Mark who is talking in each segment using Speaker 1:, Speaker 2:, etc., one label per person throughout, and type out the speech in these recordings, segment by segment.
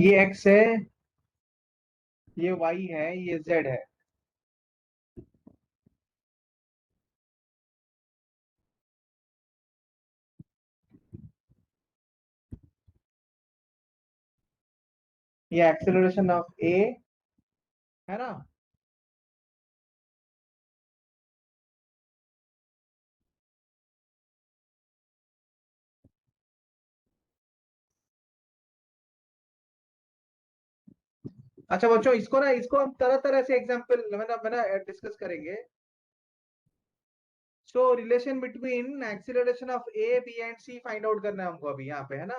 Speaker 1: ये x है, ये y है, ये z है। ये एक्सेलरेशन ऑफ a है ना। अच्छा बच्चों, इसको ना, इसको हम तरह तरह से एग्जांपल मैंने डिस्कस करेंगे। So relation between acceleration of A B and C find out करना है हमको अभी यहाँ पे, है ना।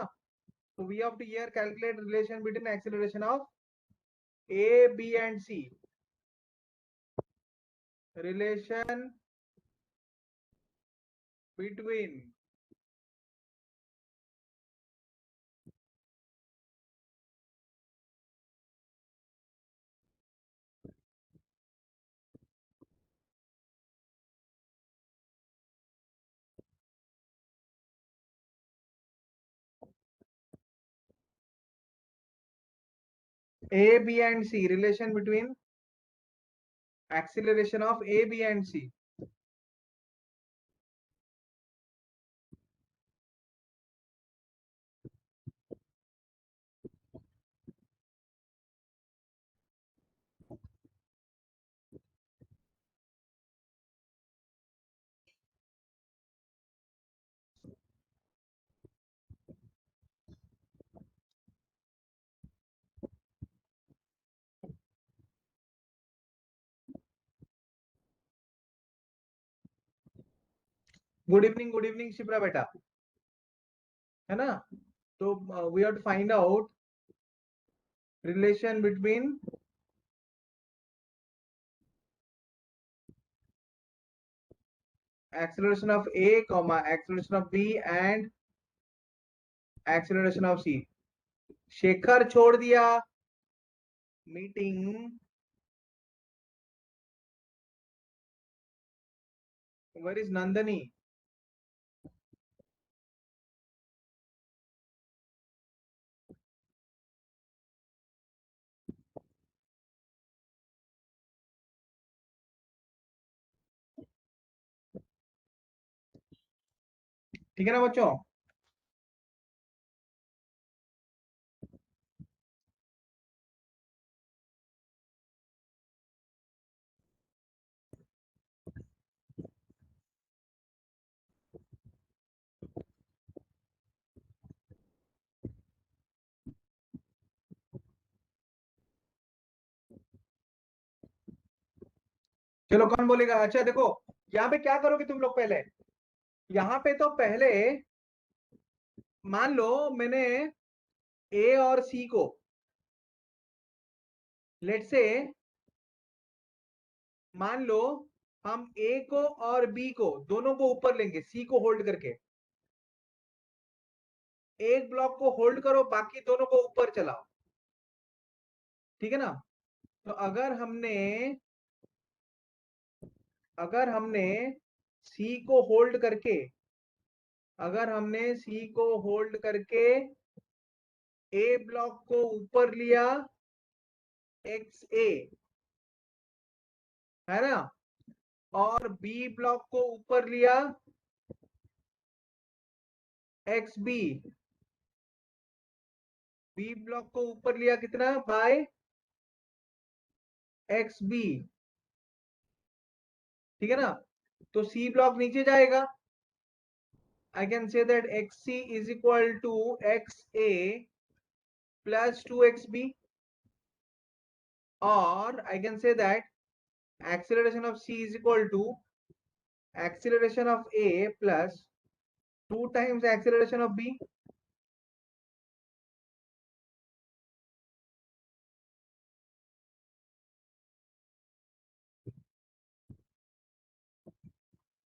Speaker 1: तो we have to here calculate relation between acceleration of A B and C. Relation between A B and C, relation between acceleration of A B and C. Good evening Shipra बेटा, है ना। तो we have to find out relation between acceleration of a comma acceleration of b and acceleration of c। Shekhar छोड़ दिया meeting. Where is Nandini? ठीक है ना बच्चों। चलो कौन बोलेगा? अच्छा देखो, यहाँ पे क्या करोगे तुम लोग पहले। यहाँ पे तो पहले मान लो मैंने ए और सी को, लेट से मान लो हम ए को और बी को दोनों को ऊपर लेंगे, सी को होल्ड करके। एक ब्लॉक को होल्ड करो, बाकी दोनों को ऊपर चलाओ। ठीक है ना। तो अगर हमने सी को होल्ड करके, अगर हमने सी को होल्ड करके ए ब्लॉक को ऊपर लिया एक्स ए, है ना, और बी ब्लॉक को ऊपर लिया एक्स बी, बी ब्लॉक को ऊपर लिया कितना बाय एक्स बी। ठीक है ना। तो सी ब्लॉक नीचे जाएगा। I can say that xc is equal to xa plus 2xb, or I can say that acceleration of c is equal to acceleration of a plus 2 times acceleration of b।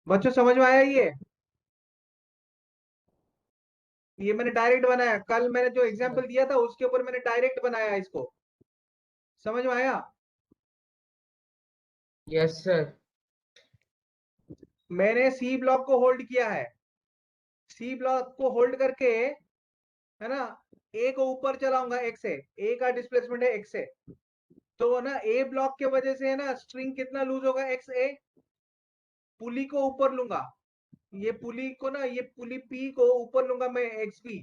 Speaker 1: बच्चों समझ में आया ये मैंने direct बनाया, कल मैंने जो एग्जांपल दिया था उसके ऊपर मैंने डायरेक्ट बनाया इसको। समझ में आया?
Speaker 2: Yes sir.
Speaker 1: मैंने सी ब्लॉक को होल्ड किया है, सी ब्लॉक को होल्ड करके है ना, ए को ऊपर चलाऊंगा एक्स है, ए का डिस्प्लेसमेंट है एक्स है, तो ना ए ब्लॉक के वजह से है ना स्ट्रिंग कितना लूज होगा एक्स ए, पुली को ऊपर लूंगा, ये पुली को ना, ये पुली पी को ऊपर लूंगा मैं एक्स बी,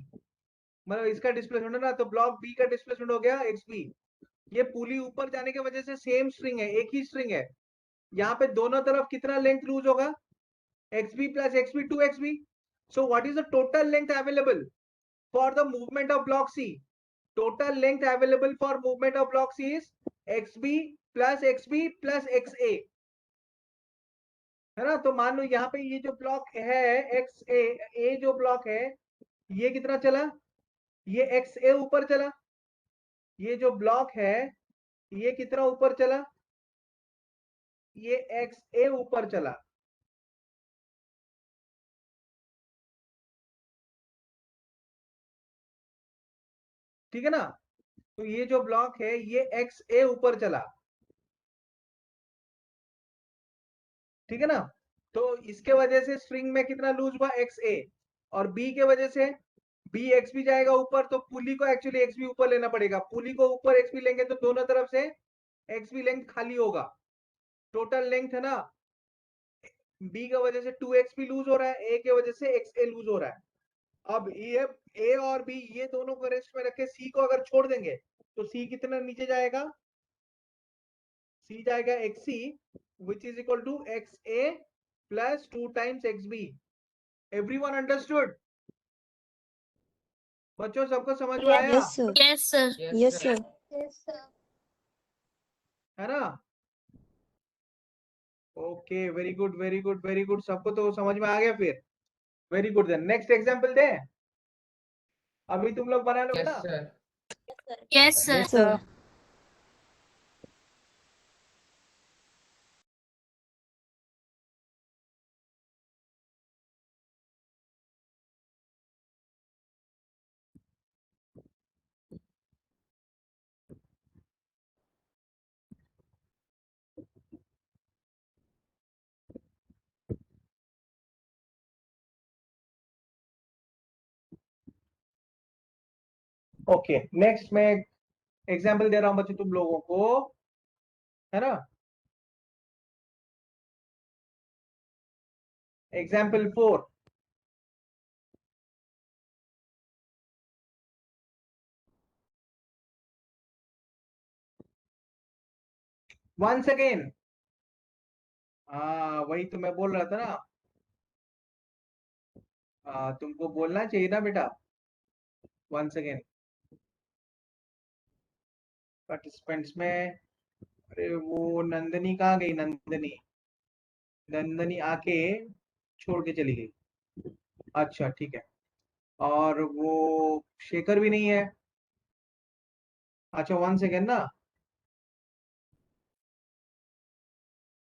Speaker 1: मतलब इसका डिस्प्लेसमेंट है ना, तो ब्लॉक बी का डिस्प्लेसमेंट हो गया एक्स बी, ये पुली ऊपर जाने की वजह से सेम स्ट्रिंग है, एक ही स्ट्रिंग है, यहाँ पे दोनों तरफ कितना लेंथ लूज होगा, xb plus xb to xb. So what is the total length available for the movement of block C? Total length available for movement of block C is xb plus xa, है ना। तो मान लो यहाँ पे ये जो block है x ए जो ब्लॉक है, ये कितना चला, ये एक्स ए ऊपर चला, ये जो ब्लॉक है ये कितना ऊपर चला, ये एक्स ए ऊपर चला, ठीक है ना। तो ये जो ब्लॉक है ये एक्स ए ऊपर चला, ठीक है ना। तो इसके वजह से स्ट्रिंग में कितना लूज हुआ एक्स ए, और बी के वजह से बी एक्स बी जाएगा ऊपर, तो पुली को एक्चुअली एक्स बी ऊपर लेना पड़ेगा, पुली को ऊपर एक्स बी लेंगे तो दोनों तरफ से एक्स बी लेंथ खाली होगा, टोटल लेंथ है ना, बी की वजह से टू एक्स बी लूज हो रहा है, ए की वजह से एक्स ए लूज हो रहा है। अब ये ए और बी ये दोनों को रेस्ट में रखे, सी को अगर छोड़ देंगे तो सी कितना नीचे जाएगा, सी जाएगा X C which is equal to X A plus 2 times X B. Everyone understood बच्चों, सबको समझ में आया,
Speaker 2: yes sir.
Speaker 3: Yes sir.
Speaker 2: Yes sir.
Speaker 1: है ना। Okay, very good very good very good, सबको तो समझ में आ गया फिर, very good. Then next example दे, अभी तुम लोग बना लोगे ना।
Speaker 3: Yes sir.
Speaker 2: Yes sir.
Speaker 1: Okay, next मैं एग्जांपल दे रहा हूं बच्चों तुम लोगों को, है ना। एग्जाम्पल 4, वंस अगेन, हाँ वही तो मैं बोल रहा था ना, तुमको बोलना चाहिए ना बेटा, वंस अगेन पार्टिसिपेंट्स में, अरे वो नंदनी कहाँ गई, नंदनी, नंदनी आके छोड़ के चली गई, अच्छा ठीक है, और वो शेखर भी नहीं है, अच्छा वन सेकेंड ना,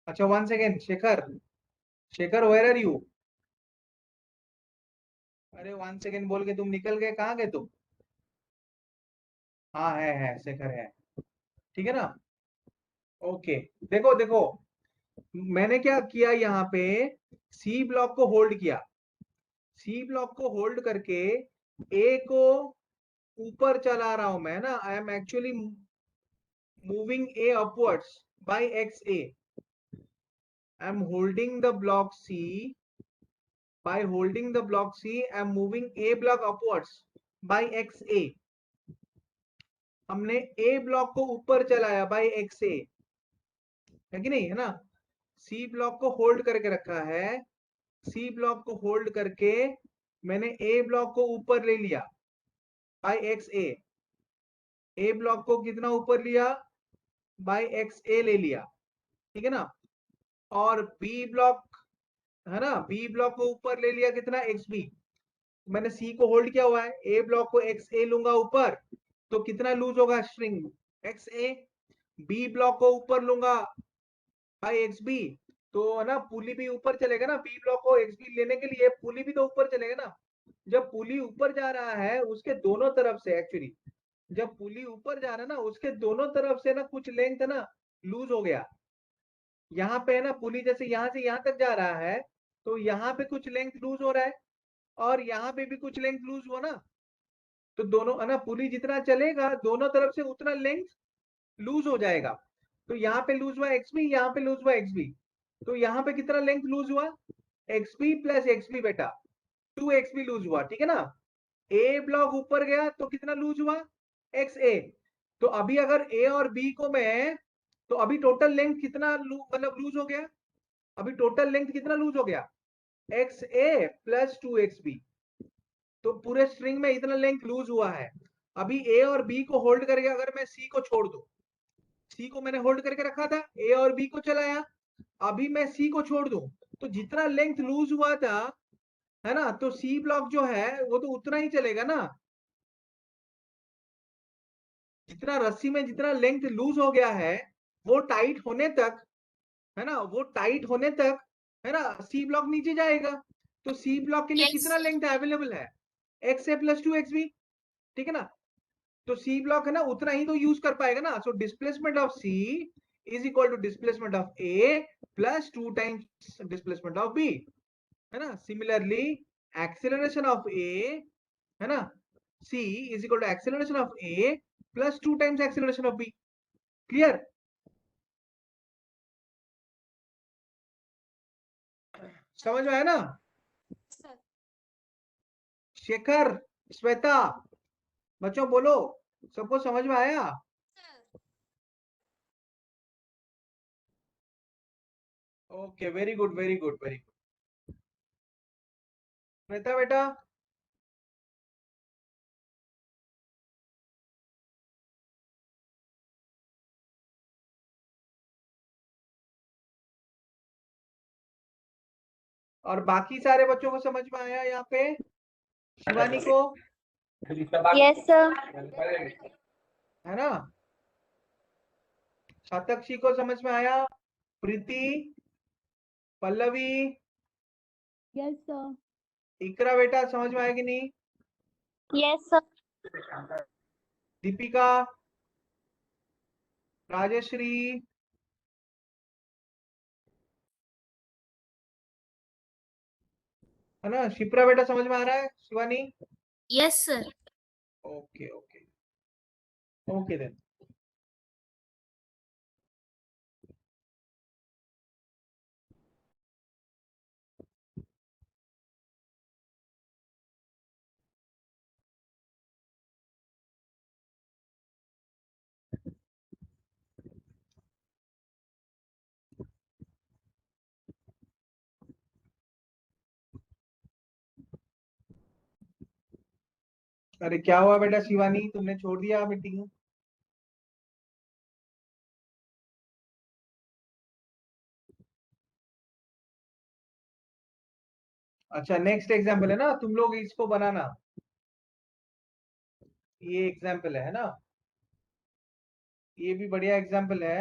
Speaker 1: अच्छा one second, Shekhar, Shekhar where are you, अरे वन सेकेंड बोल के तुम निकल गए, कहाँ गए तुम, हाँ है शेखर है, ठीक है ना। ओके, देखो देखो, मैंने क्या किया यहाँ पे, सी ब्लॉक को होल्ड किया, सी ब्लॉक को होल्ड करके ए को ऊपर चला रहा हूं मैं ना, I am actually moving A upwards by X A, I am holding the block C, by holding the block C, I am moving A block upwards by XA, हमने A ब्लॉक को ऊपर चलाया by XA, है कि नहीं, है ना। C block को होल्ड करके रखा है, C ब्लॉक को होल्ड करके मैंने A ब्लॉक को ऊपर ले लिया by XA, A ब्लॉक को कितना ऊपर लिया, by XA ले लिया, ठीक है ना। और B ब्लॉक, है ना, B ब्लॉक को ऊपर ले लिया कितना, XB, मैंने सी को होल्ड किया हुआ है, ए ब्लॉक को एक्स ए लूंगा ऊपर, तो कितना लूज होगा स्ट्रिंग एक्स ए, बी ब्लॉक को ऊपर लूंगा बाई एक्स बी, तो ना पुली भी ऊपर चलेगा ना, बी ब्लॉक को एक्स बी लेने के लिए पुली भी तो ऊपर चलेगा ना, जब पुली ऊपर जा रहा है उसके दोनों तरफ से एक्चुअली, जब पुली ऊपर जा रहा है ना उसके दोनों तरफ से ना कुछ लेंथ है ना लूज हो गया, यहाँ पे है ना पुली जैसे यहाँ से यहाँ तक जा रहा है, तो यहाँ पे कुछ लेंथ लूज हो रहा है, और यहाँ पे भी कुछ लेंथ लूज हुआ ना, तो दोनों है ना, पुली जितना चलेगा दोनों तरफ से उतना लेंथ लूज हो जाएगा। तो यहाँ पे लूज हुआ एक्स बी, यहाँ पे लूज हुआ एक्स बी, तो यहाँ पे कितना लेंथ लूज हुआ, X B plus X B बेटा, 2xb लूज हुआ, ठीक है ना। ए ब्लॉक ऊपर गया तो कितना लूज हुआ, एक्स ए। तो अभी अगर ए और बी को मैं, तो अभी टोटल लेंथ कितना मतलब लूज हो गया, अभी टोटल लेंथ कितना लूज हो गया, एक्स ए प्लस 2xb। तो पूरे स्ट्रिंग में इतना लेंथ लूज हुआ है। अभी ए और बी को होल्ड करके अगर मैं सी को छोड़ दूं, सी को मैंने होल्ड करके रखा था, ए और बी को चलाया, अभी मैं सी को छोड़ दूं, तो जितना लेंथ लूज हुआ था है ना, तो सी ब्लॉक जो है वो तो उतना ही चलेगा ना, जितना रस्सी में जितना लेंथ लूज हो गया है वो टाइट होने तक, है ना, वो टाइट होने तक, है ना, सी ब्लॉक नीचे जाएगा। तो सी ब्लॉक के लिए
Speaker 3: Yes,
Speaker 1: कितना
Speaker 3: sir.
Speaker 1: लेंथ अवेलेबल है, एक्स ए प्लस 2xb, ठीक है ना। तो सी ब्लॉक है ना उतना ही तो यूज कर पाएगा ना। So displacement of C is equal to displacement of A plus 2 times displacement of B, है ना। सिमिलरली एक्सेलरेशन ऑफ ए, है ना, c is equal to acceleration of A plus 2 times acceleration of B. Clear, समझ में आया ना।
Speaker 3: Sir.
Speaker 1: Shekhar, Shweta, बच्चों बोलो, सबको समझ में आया।
Speaker 3: Sir.
Speaker 1: Okay, very good very good very good. Shweta बेटा, और बाकी सारे बच्चों को समझ में आया यहाँ पे, शिवानी को,
Speaker 3: Yes, sir.
Speaker 1: है ना, सातक्षी को समझ में आया, प्रीति, पल्लवी,
Speaker 2: Yes, sir.
Speaker 1: इकरा बेटा समझ में आया कि नहीं,
Speaker 3: Yes, sir.
Speaker 1: दीपिका, राजश्री, है ना, शिप्रा बेटा समझ में आ रहा है, Shivani,
Speaker 3: Yes, sir.
Speaker 1: Okay okay okay then. अरे क्या हुआ बेटा शिवानी, तुमने छोड़ दिया मीटिंग। अच्छा नेक्स्ट एग्जाम्पल है ना, तुम लोग इसको बनाना, ये एग्जाम्पल है ना, ये भी बढ़िया एग्जाम्पल है।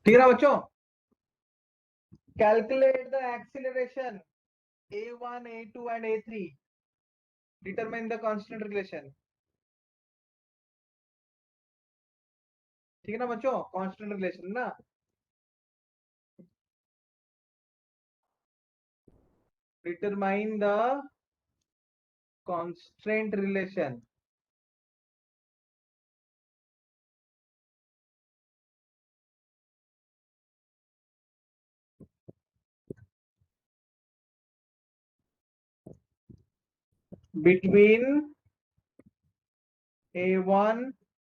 Speaker 1: ठीक है ना बच्चों? Calculate the acceleration a1, a2 and a3. Determine the constant relation. ठीक है ना बच्चों? कांस्टेंट रिलेशन ना. Determine the constant relation. Between a1,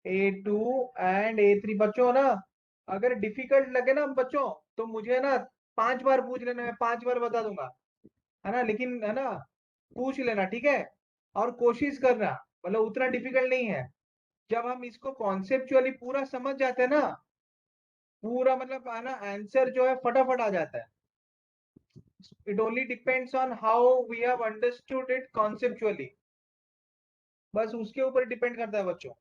Speaker 1: a2 and a3. बच्चों ना, अगर डिफिकल्ट लगे ना बच्चों तो मुझे ना 5 बार पूछ लेना, मैं 5 बार बता दूंगा, है ना? लेकिन है ना, पूछ लेना, ठीक है? और कोशिश करना, मतलब उतना डिफिकल्ट नहीं है. जब हम इसको कॉन्सेप्चुअली पूरा समझ जाते हैं ना, पूरा मतलब है ना, आंसर जो है फटाफट आ जाता है. It only depends on how we have understood it conceptually. बस उसके ऊपर डिपेंड करता है बच्चों.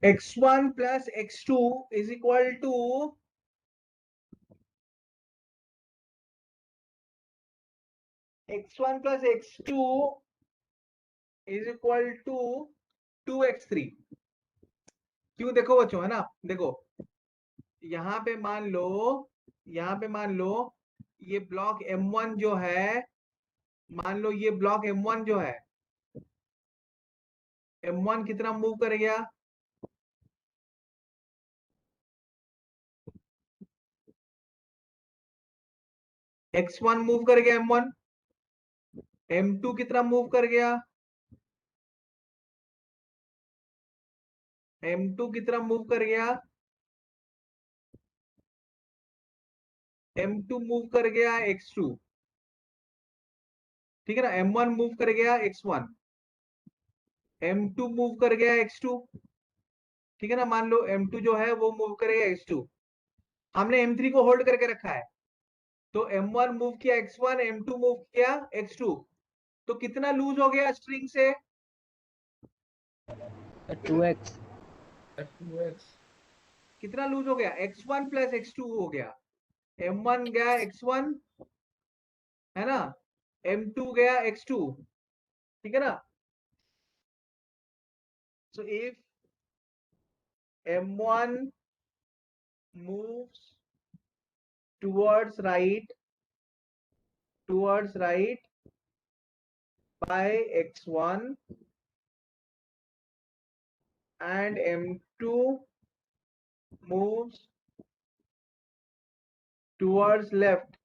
Speaker 1: x1 plus x2 is equal to x1 plus x2 is equal to 2x3. क्यों? देखो बच्चों, है ना, देखो यहाँ पे मान लो, यहाँ पे मान लो ये ब्लॉक M1 जो है, मान लो ये ब्लॉक M1 जो है, M1 कितना मूव कर गया? x1 मूव कर गया M1. M2 कितना मूव कर गया? M2 कितना मूव कर गया? M2 मूव कर गया x2. ठीक है ना? M1 मूव कर गया x1, M2 मूव कर गया x2. ठीक है ना? मान लो M2 जो है वो मूव करेगा x2. हमने M3 को होल्ड करके रखा है, तो M1 मूव किया x1, M2 मूव किया x2. तो कितना लूज हो गया स्ट्रिंग से?
Speaker 4: 2x.
Speaker 1: कितना लूज हो गया? x1 प्लस x2 हो गया. M1 गया x1, है ना, M2 गया x2. ठीक है ना? So if M1 moves towards right by x1 and M2 moves towards left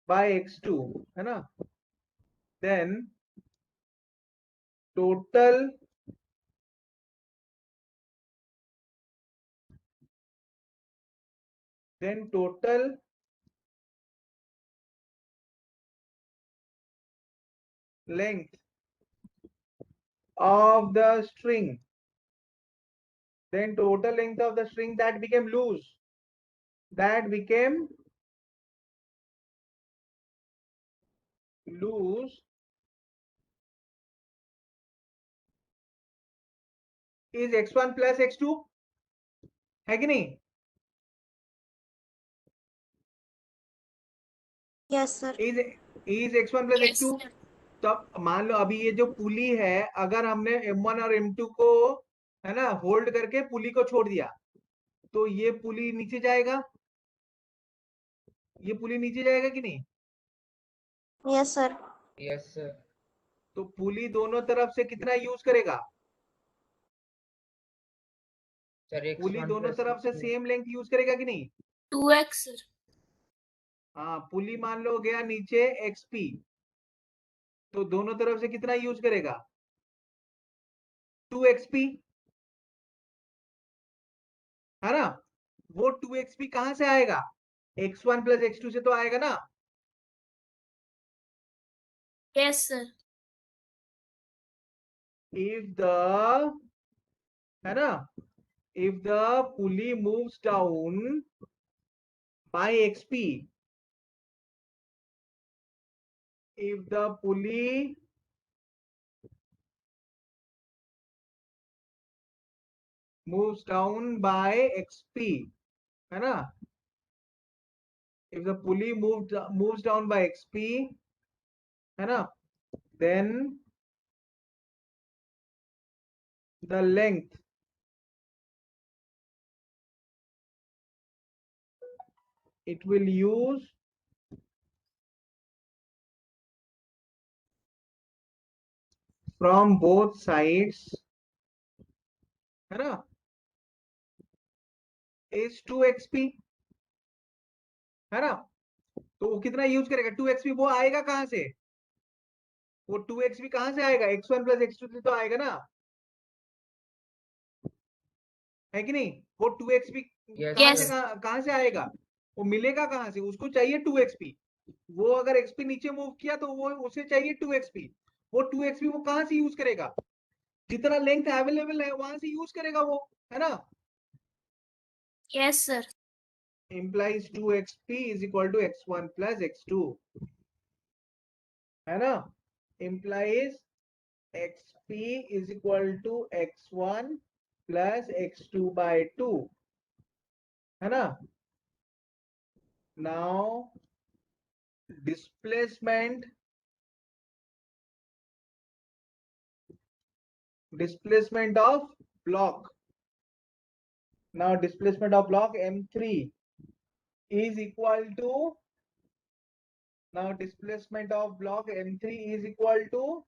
Speaker 1: by x2, है ना, then total length of the string, that became loose, is x1 plus x2, है कि नहीं?
Speaker 3: Yes, sir.
Speaker 1: is x1 plus
Speaker 3: Yes,
Speaker 1: x2.
Speaker 3: sir.
Speaker 1: तब मान लो अभी ये जो पुली है, अगर हमने M1 और M2 को, है ना, होल्ड करके पुली को छोड़ दिया, तो ये पुली नीचे जाएगा, ये पुली नीचे जाएगा कि नहीं?
Speaker 3: Yes sir.
Speaker 4: Yes sir.
Speaker 1: तो पुली दोनों तरफ से कितना यूज करेगा?
Speaker 4: सर
Speaker 1: पुली
Speaker 4: x1
Speaker 1: दोनों
Speaker 4: प्लस
Speaker 1: तरफ से
Speaker 4: x2।
Speaker 1: सेम लेंथ यूज करेगा कि नहीं?
Speaker 3: 2x sir.
Speaker 1: हाँ, पुली मान लो गया नीचे XP, तो दोनों तरफ से कितना यूज करेगा? 2XP, है ना? वो 2XP कहां से आएगा? X1 प्लस X2 से तो आएगा ना?
Speaker 3: Yes sir.
Speaker 1: If the, है ना, if the pulley moves down by XP, if the pulley moves down by XP, है ना, if the pulley moves down by XP, है ना, then the length it will use from both sides, है ना, is 2XP, है ना? तो वो कितना यूज करेगा? 2XP। वो आएगा कहां से? वो 2XP कहां से आएगा? X1 प्लस X2 से तो आएगा ना, है कि नहीं? वो 2XP
Speaker 4: यस
Speaker 1: कहां से
Speaker 4: सर।
Speaker 1: कहां से आएगा? वो मिलेगा कहां से? उसको चाहिए 2XP। वो अगर XP नीचे मूव किया तो वो उसे चाहिए 2XP। वो 2XP वो कहां से यूज करेगा? जितना लेंथ अवेलेबल है वहां से यूज करेगा वो, है ना?
Speaker 3: Yes sir.
Speaker 1: implies 2XP is equal to X1 plus X2, है ना? implies XP is equal to X1 plus X2 by 2, है ना? Now displacement of block, now displacement of block M3 is equal to, now displacement of block M3 is equal to,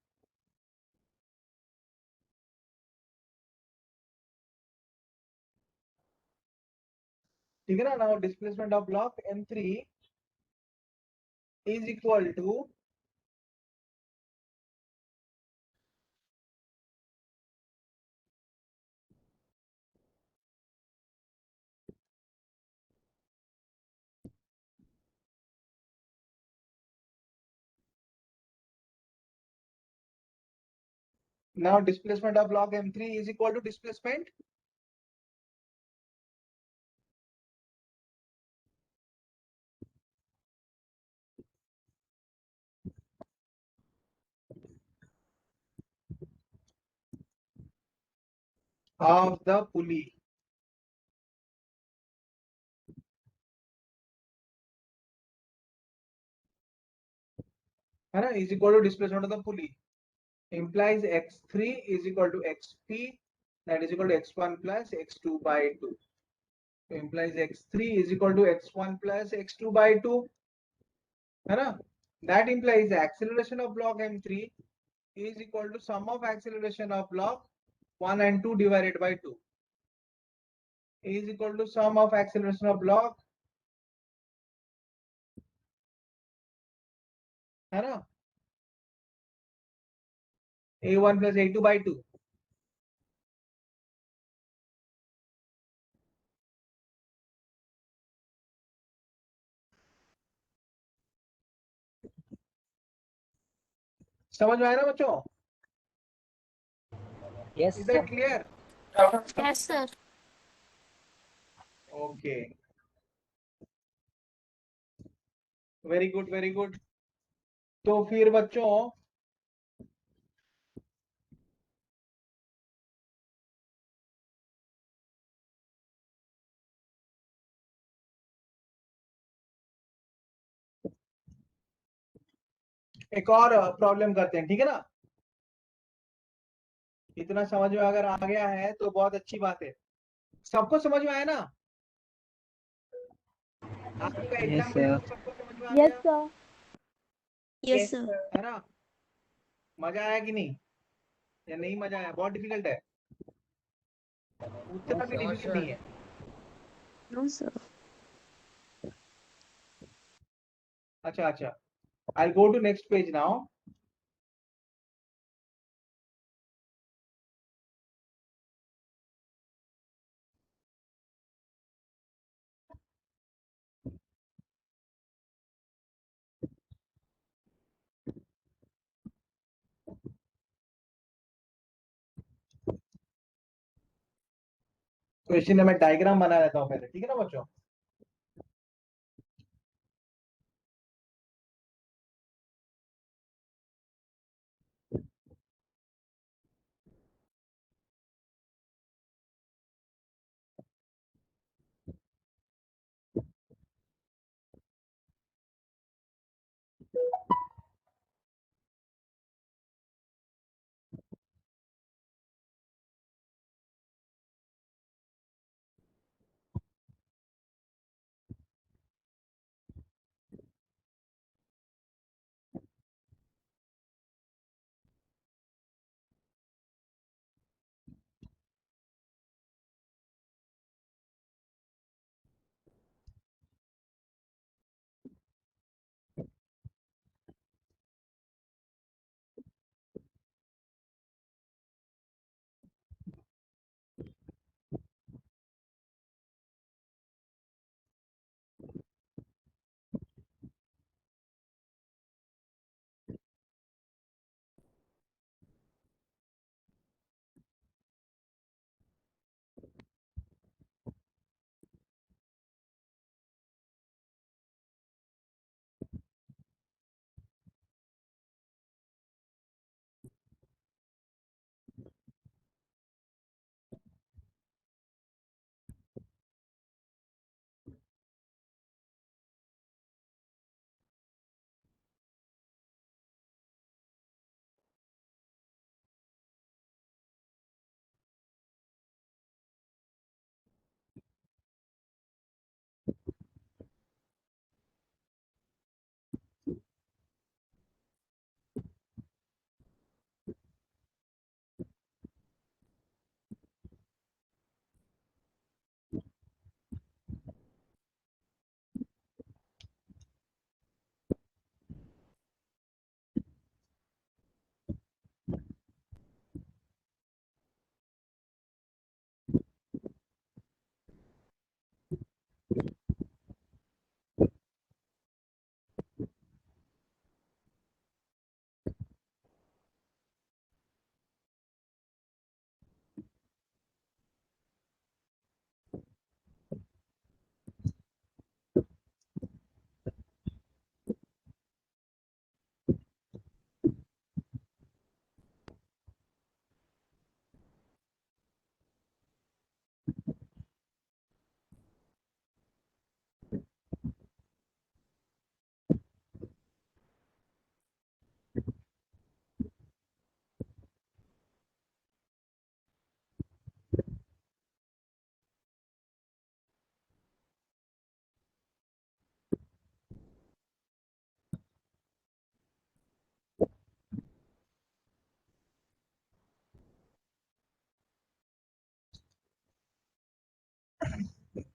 Speaker 1: ठीक है ना? Now displacement of block M3 is equal to, now displacement of block M3 is equal to displacement of the pulley, है ना, is equal to displacement of the pulley, implies X3 is equal to XP, that is equal to X1 plus X2 by 2. So implies X3 is equal to X1 plus X2 by 2, है ना? That implies the acceleration of block M3 is equal to sum of acceleration of block 1 and 2 divided by 2 is equal to sum of acceleration of block, है ना, A1 plus A2 by 2. समझ में आया ना बच्चों?
Speaker 4: Yes
Speaker 1: Is
Speaker 4: sir.
Speaker 1: that clear?
Speaker 3: Yes sir.
Speaker 1: Okay, very good, very good. तो फिर बच्चों एक और प्रॉब्लम करते हैं, ठीक है ना। इतना समझ में अगर आ गया है तो बहुत अच्छी बात है। सबको समझ में आया ना? आपका
Speaker 4: Yes,
Speaker 1: एग्जाम्पल
Speaker 4: sir.
Speaker 1: टू सबको समझ में आ
Speaker 2: Yes,
Speaker 1: गया
Speaker 2: sir.
Speaker 3: Yes, sir.
Speaker 1: है ना? मजा आया कि नहीं, या नहीं मजा आया? बहुत डिफिकल्ट है, उतना भी
Speaker 4: No,
Speaker 1: डिफिकल्ट
Speaker 4: sir.
Speaker 1: नहीं है।
Speaker 3: No, sir.
Speaker 1: अच्छा अच्छा, I go to next page now. तो इसलिए मैं डायग्राम बना लेता हूँ पहले, ठीक है ना बच्चों।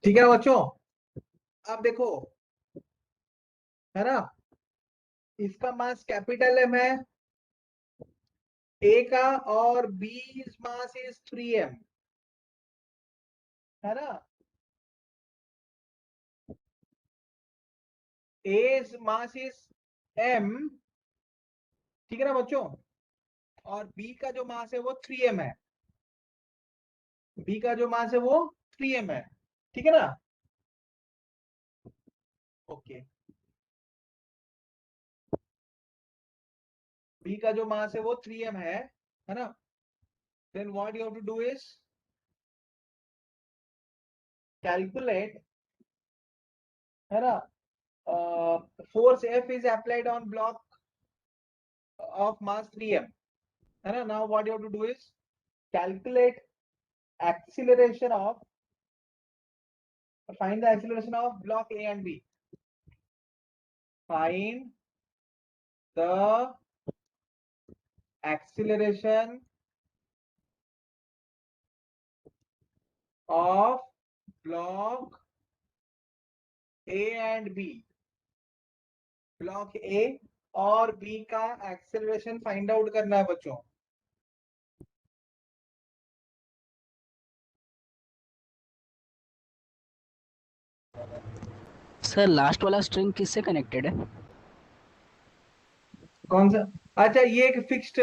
Speaker 1: ठीक है ना बच्चों। अब देखो, है ना, इसका मास कैपिटल एम है, ए का, और बी मास इज 3m, है ना। ए मास इज m, ठीक है ना बच्चों, और बी का जो मास है वो 3m है। बी का जो मास है वो 3m है, ठीक है ना। ओके, बी का जो मास है वो 3m है ना। Then what you have to do is calculate, है ना, force F is applied on block of mass 3m, है ना. Now what you have to do is calculate acceleration of, find the acceleration of block A and B. Find the acceleration of block A and B. Block ए और B का acceleration find out करना है बच्चों.
Speaker 5: Sir last वाला string किससे connected है?
Speaker 1: कौन सा? अच्छा, ये एक फिक्स्ड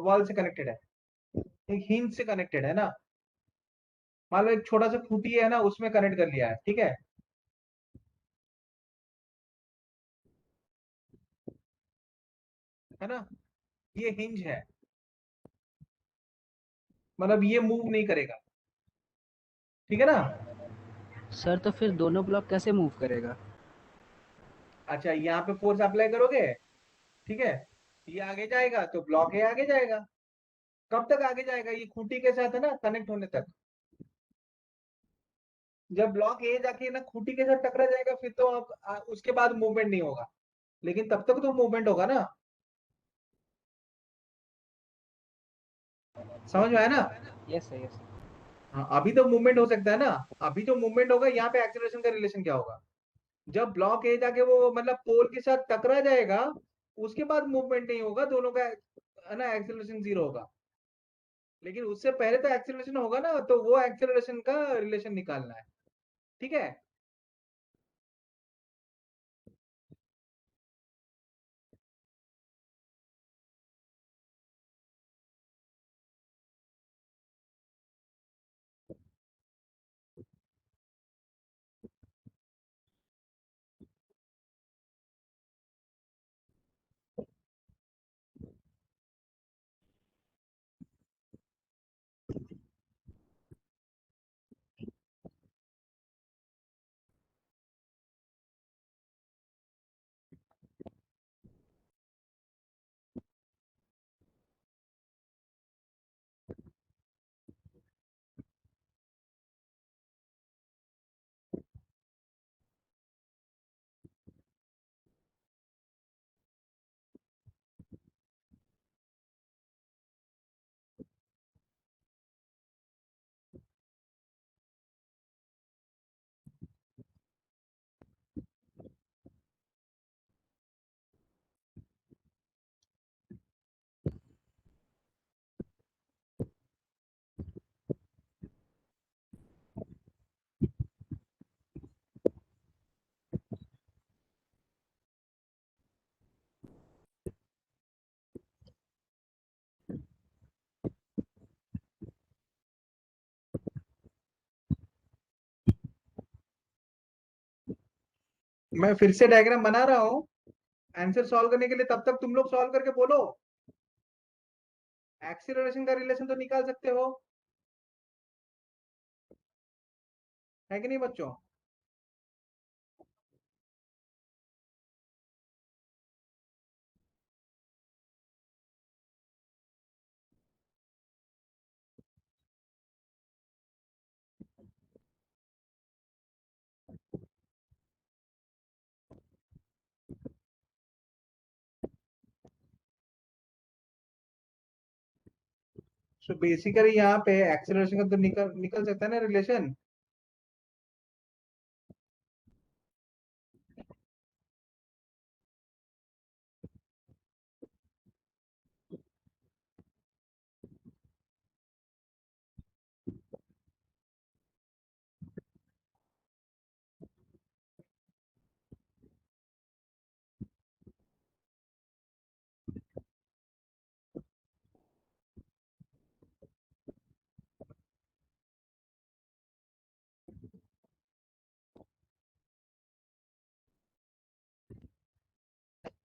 Speaker 1: वॉल से कनेक्टेड है, एक हिंज से कनेक्टेड है ना. मान लो एक छोटा सा खूंटी है ना, उसमें कनेक्ट कर लिया है, ठीक है ना. ये हिंज है, मतलब ये मूव नहीं करेगा, ठीक है ना.
Speaker 5: सर तो फिर दोनों ब्लॉक कैसे मूव करेगा?
Speaker 1: अच्छा, यहाँ पे फोर्स अप्लाई करोगे, ठीक है, ये आगे जाएगा तो ब्लॉक ए आगे जाएगा. कब तक आगे जाएगा? ये खूंटी के साथ है ना कनेक्ट होने तक. जब ब्लॉक ए जाके ना खूंटी के साथ टकरा जाएगा, फिर तो अब उसके बाद मूवमेंट नहीं होगा, लेकिन तब तक तो मूवमेंट होगा ना. समझ में आया ना.
Speaker 5: Yes sir yes.
Speaker 1: हाँ, अभी तो मूवमेंट हो सकता है ना. अभी जो मूवमेंट होगा, यहाँ पे एक्सेलरेशन का रिलेशन क्या होगा? जब ब्लॉक ए जाके वो मतलब पोल के साथ टकरा जाएगा, उसके बाद मूवमेंट नहीं होगा, दोनों का है ना एक्सेलरेशन जीरो होगा. लेकिन उससे पहले तो एक्सेलरेशन होगा ना, तो वो एक्सेलरेशन का रिलेशन निकालना है, ठीक है. मैं फिर से डायग्राम बना रहा हूँ आंसर सॉल्व करने के लिए. तब तक तुम लोग सॉल्व करके बोलो. एक्सीलरेशन का रिलेशन तो निकाल सकते हो, है कि नहीं बच्चों? तो बेसिकली यहाँ पे एक्सीलरेशन का तो निकल निकल सकता है ना रिलेशन.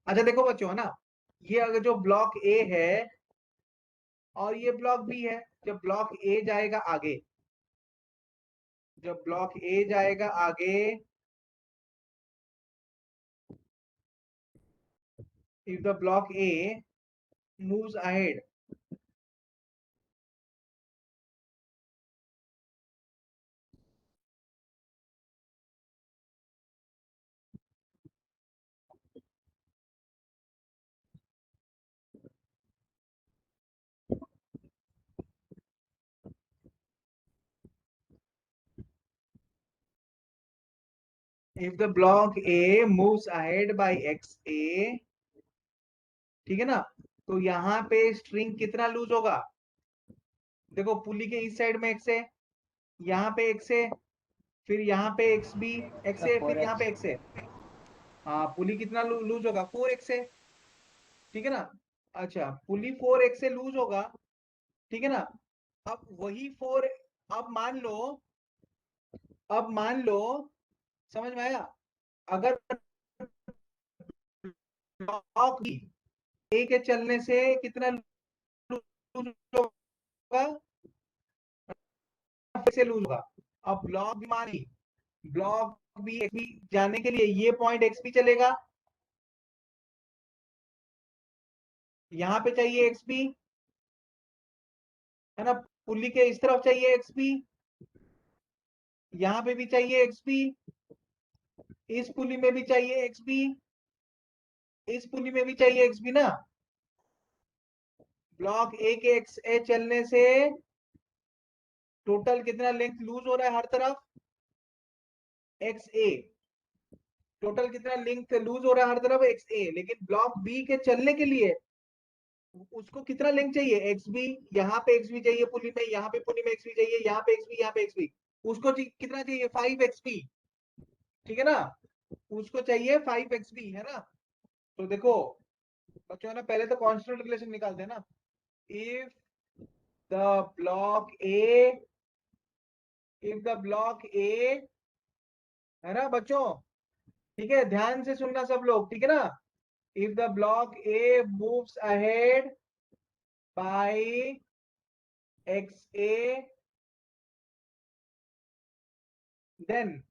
Speaker 1: अच्छा देखो बच्चों, है ना, ये अगर जो ब्लॉक ए है और ये ब्लॉक बी है, जब ब्लॉक ए जाएगा आगे, जब ब्लॉक ए जाएगा आगे, if the block A moves ahead. If the block A moves ahead by XA, ठीक है ना, तो यहाँ पे स्ट्रिंग कितना लूज होगा? देखो पुली के इस साइड में एक्स है, यहाँ पे एक्स है, फिर यहाँ पे एक्स बी एक्स है, फिर यहाँ पे एक्स है। हाँ, पुली कितना लूज होगा? 4x है, ठीक है ना। अच्छा, पुली 4x से लूज होगा, ठीक है ना। अब वही 4, अब मान लो, समझ में आया? अगर ब्लॉक बी ए के चलने से कितना लूज होगा? से लूज होगा। अब ब्लॉक बी मानी, ब्लॉक बी एक्स बी जाने के लिए ये पॉइंट एक्स बी चलेगा, यहाँ पे चाहिए एक्स बी, है ना। पुली के इस तरफ चाहिए एक्स बी, यहाँ पे भी चाहिए एक्स बी, इस पुली में भी चाहिए एक्स बी, इस पुली में भी चाहिए एक्स बी ना। ब्लॉक ए के एक्स ए चलने से टोटल कितना लेंथ लूज हो रहा है हर तरफ? एक्स ए। टोटल कितना लेंथ लूज हो रहा है हर तरफ? एक्स ए। लेकिन ब्लॉक बी के चलने के लिए उसको कितना लेंथ चाहिए? X B. यहाँ पे एक्स बी चाहिए पुली में, यहाँ पे पुली में एक्स बी चाहिए, यहाँ पे एक्स बी, यहाँ पे एक्स बी। उसको कितना चाहिए? 5 XB, ठीक है ना। उसको चाहिए 5 XB, है ना। तो देखो बच्चों, है ना, पहले तो कांस्टेंट रिलेशन निकालते हैं ना। If the block A, if the block A, है ना बच्चों, ठीक है, ध्यान से सुनना सब लोग, ठीक है ना। If the block A moves ahead by XA, then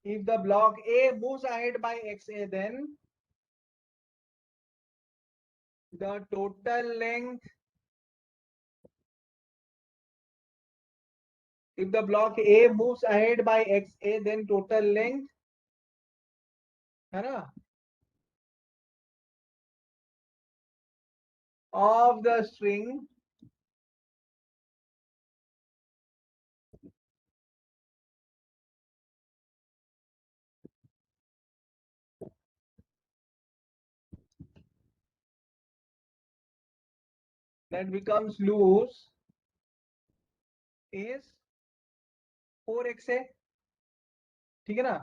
Speaker 1: if the block A moves ahead by XA, then the total length, if the block A moves ahead by XA, then total length, है ना, of the string that becomes loose is 4XA, ठीक है ना।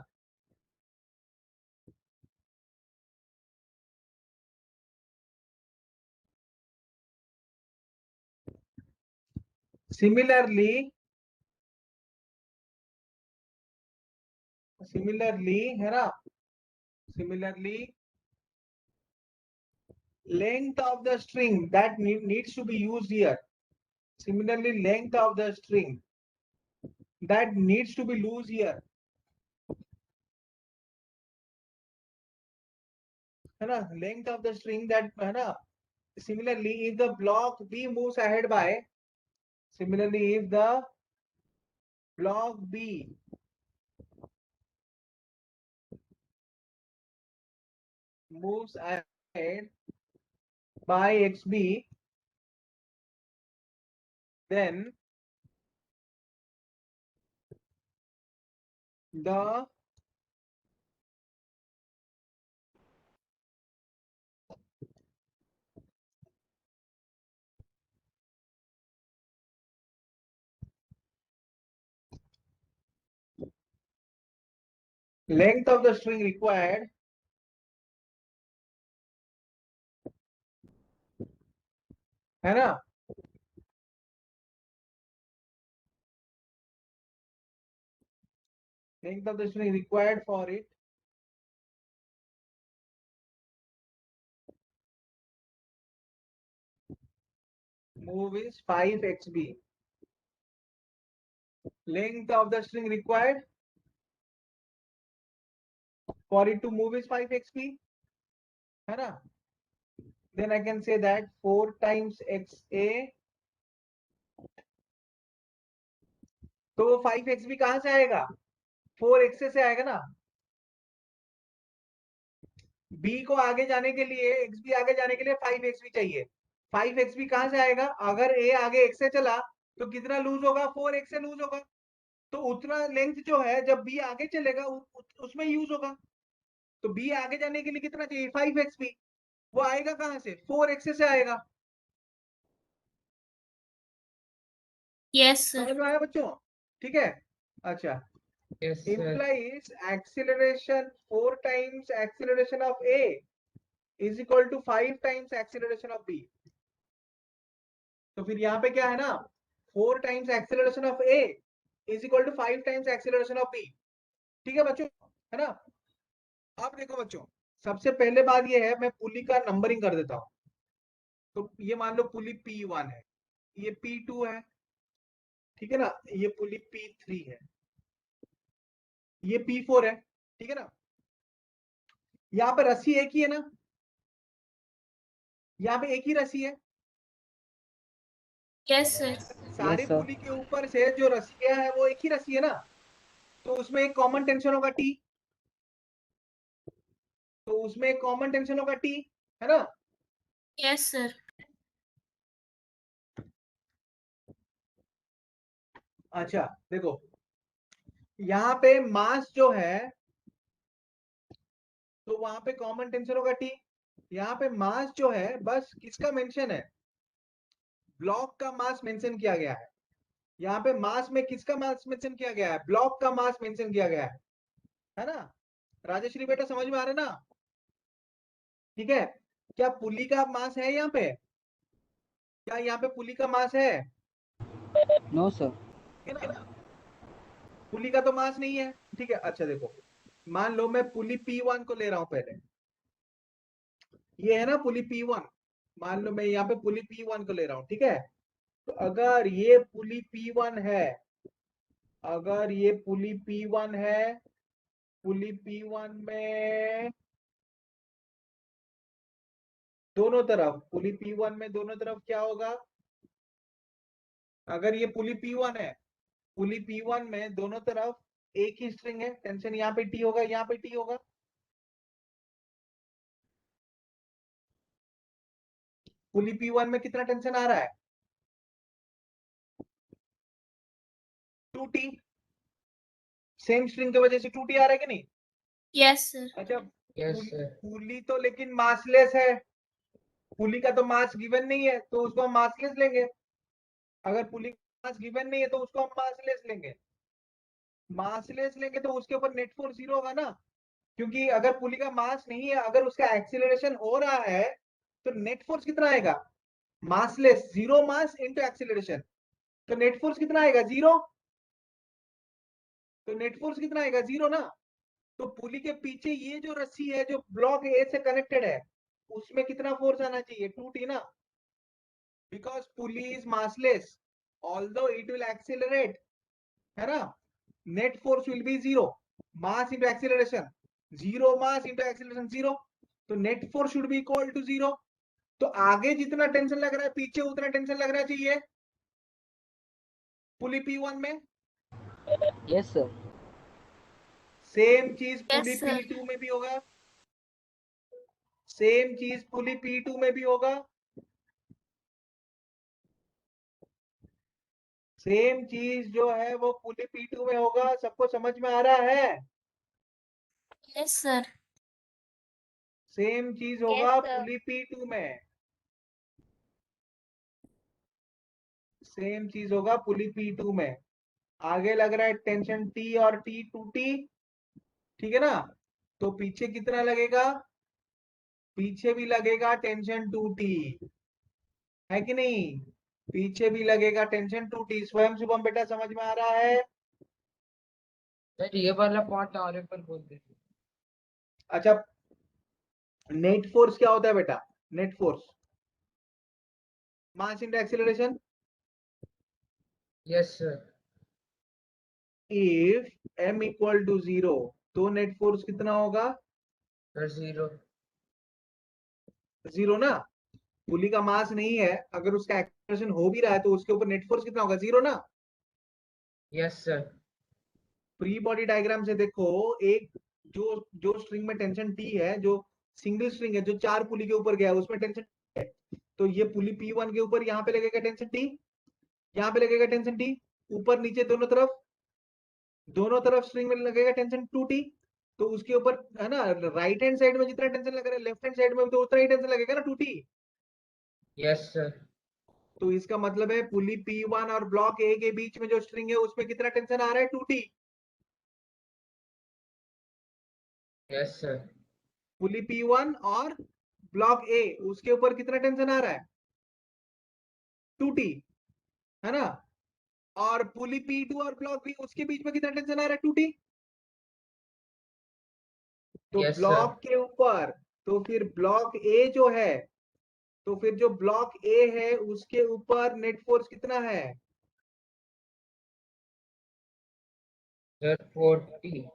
Speaker 1: Similarly, है ना, similarly length of the string that needs to be used here, similarly length of the string that needs to be loose here, है ना, length of the string that, है ना, similarly if the block B moves ahead by, similarly if the block B moves ahead by XB, then the length of the string required, है ना, length of the string required for it move is 5XB. Length of the string required for it to move is 5XB, है ना। then I can say that 4 times XA, तो वो 5x भी कहां से आएगा? 4x से आएगा ना। b को आगे जाने के लिए, x भी आगे जाने के लिए 5x भी चाहिए। 5x भी कहां से आएगा? अगर a आगे x से चला तो कितना लूज होगा? 4x से लूज होगा। तो उतना लेंथ जो है जब b आगे चलेगा उसमें यूज होगा। तो b आगे जाने के लिए कितना चाहिए? 5x भी। वो आएगा कहां से? 4x से आएगा।
Speaker 3: Yes, sir.
Speaker 1: समझ में आया बच्चों? ठीक है। अच्छा,
Speaker 4: Yes, sir.
Speaker 1: implies acceleration 4 times acceleration of A is equal to 5 times acceleration of B. तो फिर यहाँ पे क्या है ना, 4 times acceleration of A is equal to 5 times acceleration of B. ठीक है बच्चों, है ना? अब देखो बच्चों, सबसे पहले बात ये है, मैं पुली का नंबरिंग कर देता हूं। तो ये मान लो पुली P1 है, ये P2 है, ठीक है ना, ये पुली P3 है, ये P4 है, ठीक है ना। यहाँ पे रस्सी एक ही है ना, यहाँ पे एक ही रस्सी है।
Speaker 3: Yes, sir.
Speaker 1: सारे
Speaker 5: Yes, sir.
Speaker 1: पुली के ऊपर से जो रस्सियां है वो एक ही रस्सी है ना, तो उसमें एक कॉमन टेंशन होगा T, तो उसमें एक कॉमन टेंशन होगा T, है ना।
Speaker 3: Yes, sir.
Speaker 1: अच्छा देखो, यहाँ पे मास जो है तो वहां पे कॉमन टेंशन होगा T। यहाँ पे मास जो है बस किसका मेंशन है? ब्लॉक का मास मेंशन किया गया है। यहाँ पे मास में किसका मास मेंशन किया गया है? ब्लॉक का मास मेंशन किया गया है ना। राजेश्री बेटा समझ में आ रहा है ना? ठीक है। क्या पुली का मास है यहाँ पे? क्या यहाँ पे पुली का मास है?
Speaker 5: No, sir.
Speaker 1: है ना? पुली का तो मास नहीं है। ठीक है। अच्छा देखो, मान लो मैं पुली P1 को ले रहा हूं पहले, ये है ना पुली P1, मान लो मैं यहाँ पे पुली P1 को ले रहा हूं, ठीक है। तो अगर ये पुली P1 है, अगर ये पुली P1 है, पुली P1 में दोनों तरफ, पुली P1 में दोनों तरफ क्या होगा? अगर ये पुली P1 है, पुली P1 में दोनों तरफ एक ही स्ट्रिंग है, टेंशन यहाँ पे T होगा, यहाँ पे T होगा। पुली P1 में कितना टेंशन आ रहा है? 2T। सेम स्ट्रिंग की वजह से 2T आ रहा है कि नहीं?
Speaker 3: Yes, sir.
Speaker 1: अच्छा,
Speaker 4: Yes, sir.
Speaker 1: पुली तो लेकिन मासलेस है, पुली का तो मास गिवन नहीं है, तो उसको हम मासलेस लेंगे। अगर पुली का मास गिवन नहीं है तो उसको हम मासलेस लेंगे। मासलेस लेंगे तो उसके ऊपर नेट फोर्स 0 होगा ना, क्योंकि अगर पुली का मास नहीं है, अगर उसका एक्सीलरेशन हो रहा है तो नेट फोर्स कितना आएगा? मासलेस, 0 मास इंटू एक्सीलरेशन, तो नेट फोर्स कितना आएगा? 0। तो नेट फोर्स कितना आएगा? 0 ना। तो पुली के पीछे ये जो रस्सी है जो ब्लॉक ए से कनेक्टेड है, उसमें कितना फोर्स आना चाहिए? 2T ना, because pulley is massless although it will accelerate, है ना। net force will be 0, mass into acceleration 0, mass into acceleration 0, तो net force should be equal to 0। तो आगे जितना टेंशन लग रहा है पीछे उतना टेंशन लग रहा चाहिए पुली P1 में।
Speaker 5: Yes, sir.
Speaker 1: सेम चीज पुली
Speaker 3: Yes, sir.
Speaker 1: P2 में भी होगा, सेम चीज पुली P2 में भी होगा, सेम चीज जो है वो पुली P2 में होगा। सबको समझ में आ रहा है?
Speaker 3: Yes, sir.
Speaker 1: सेम चीज होगा पुली P2 में, सेम चीज होगा पुली P2 में। आगे लग रहा है टेंशन T और T 2T, ठीक है ना। तो पीछे कितना लगेगा? पीछे भी लगेगा टेंशन 2T, है कि नहीं? पीछे भी लगेगा टेंशन 2T। स्वयं शुभम बेटा समझ में आ रहा है?
Speaker 4: सर ये वाला पॉइंट और एक बार बोल दीजिए।
Speaker 1: अच्छा, नेट फोर्स क्या होता है बेटा? Net force mass into acceleration.
Speaker 4: Yes, sir.
Speaker 1: If m equal to 0 तो नेट फोर्स कितना होगा?
Speaker 4: Sir 0.
Speaker 1: 0 ना। पुली का मास नहीं है, अगर उसका एक्सेलरेशन हो भी रहा है तो उसके ऊपर नेट फोर्स कितना होगा, 0 ना।
Speaker 4: Yes sir.
Speaker 1: Free body diagram से देखो, एक जो जो स्ट्रिंग में टेंशन टी है, जो सिंगल स्ट्रिंग है, जो 4 पुली के ऊपर गया है, उसमें टेंशन है, तो ये पुली P1 के ऊपर यहाँ पे लगेगा टेंशन टी, यहाँ पे लगेगा टेंशन टी, ऊपर नीचे दोनों तरफ स्ट्रिंग में लगेगा टेंशन 2T। तो उसके ऊपर है ना, राइट हैंड साइड में जितना टेंशन लग रहा है, लेफ्ट हैंड साइड में तो उतना ही टेंशन लगेगा ना, 2T।
Speaker 4: Yes sir.
Speaker 1: तो इसका मतलब है पुली P1 और ब्लॉक ए के बीच में जो स्ट्रिंग है उसमें कितना टेंशन आ रहा है, 2T।
Speaker 4: Yes sir.
Speaker 1: पुली P1 और ब्लॉक ए, उसके ऊपर कितना टेंशन आ रहा है, 2T, है ना। और पुली P2 और ब्लॉक बी, उसके बीच में कितना टेंशन आ रहा है, 2T। तो
Speaker 4: यस सर।
Speaker 1: ब्लॉक के ऊपर, तो फिर ब्लॉक ए जो है, तो फिर जो ब्लॉक ए है उसके ऊपर नेट फोर्स कितना है,
Speaker 4: सर 40।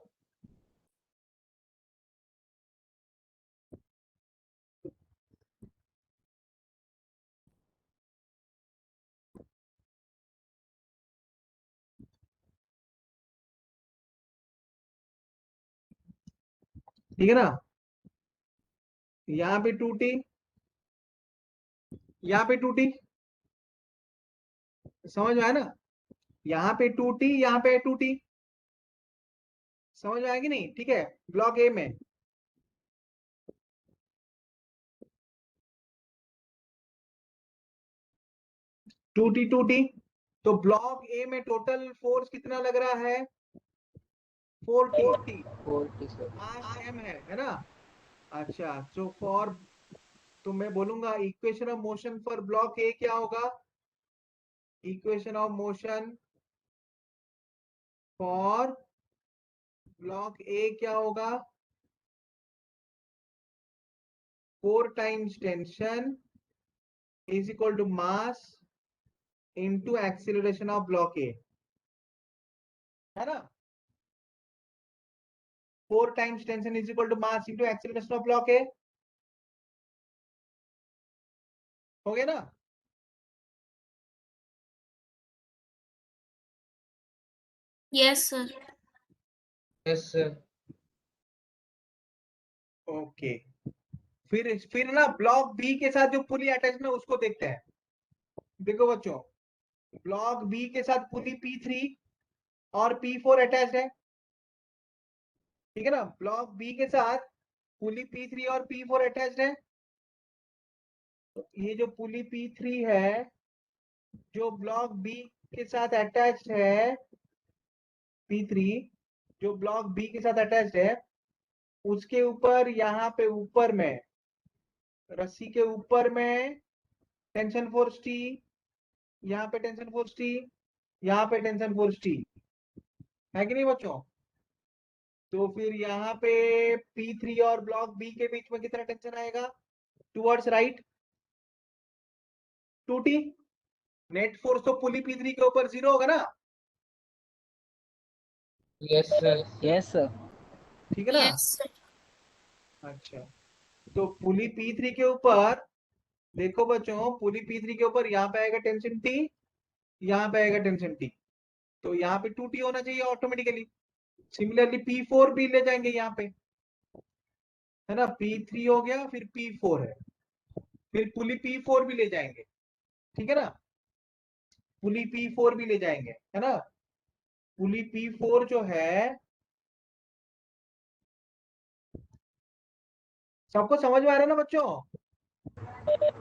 Speaker 1: ठीक है ना। यहाँ पे 2T, यहाँ पे 2T, समझ में आया ना। यहाँ पे 2T, यहाँ पे 2T, समझ में आएगी नहीं, ठीक है। ब्लॉक ए में 2T, तो ब्लॉक ए में टोटल फोर्स कितना लग रहा है, 4T,
Speaker 5: 40 सर।
Speaker 1: मास m है ना। अच्छा, तो फॉर, तो मैं बोलूंगा equation of motion for block A क्या होगा, equation of motion for block A क्या होगा, 4 times tension is equal to mass into acceleration of block A, है ना। 4 times tension is equal to mass into acceleration of block A, हो गया ना।
Speaker 3: Yes, sir.
Speaker 4: Yes sir.
Speaker 1: Okay, फिर ना block B के साथ जो पुली अटैच है उसको देखते हैं। देखो बच्चों, ब्लॉक बी के साथ पुली P3 और P4 अटैच है, ठीक है ना। ब्लॉक बी के साथ पुली P3 और P4 अटैच है। तो ये जो पुली P3 है, जो ब्लॉक बी के साथ अटैच्ड है, P3 जो ब्लॉक बी के साथ अटैच्ड है, उसके ऊपर यहाँ पे ऊपर में, रस्सी के ऊपर में टेंशन फोर्स T, यहाँ पे टेंशन फोर्स T, यहाँ पे टेंशन फोर्स T, है कि नहीं बच्चों। तो फिर यहाँ पे P3 और ब्लॉक बी के बीच में कितना टेंशन आएगा, towards right, 2T। Net force तो पुली P3 के ऊपर 0 होगा ना,
Speaker 4: यस सर।
Speaker 5: Yes sir.
Speaker 1: ठीक है ना।
Speaker 3: Yes, sir.
Speaker 1: अच्छा, तो पुली P3 के ऊपर देखो बच्चों, पुली P3 के ऊपर यहाँ पे आएगा टेंशन T, यहाँ पे आएगा टेंशन T, तो यहाँ पे 2T होना चाहिए ऑटोमेटिकली। सिमिलरली P4 भी ले जाएंगे यहाँ पे, है ना। P3 हो गया, फिर P4 है, फिर पुली P4 भी ले जाएंगे, ठीक है ना। पुली P4 भी ले जाएंगे, है ना। पुली P4 जो है, सबको समझ में आ रहा है ना बच्चों,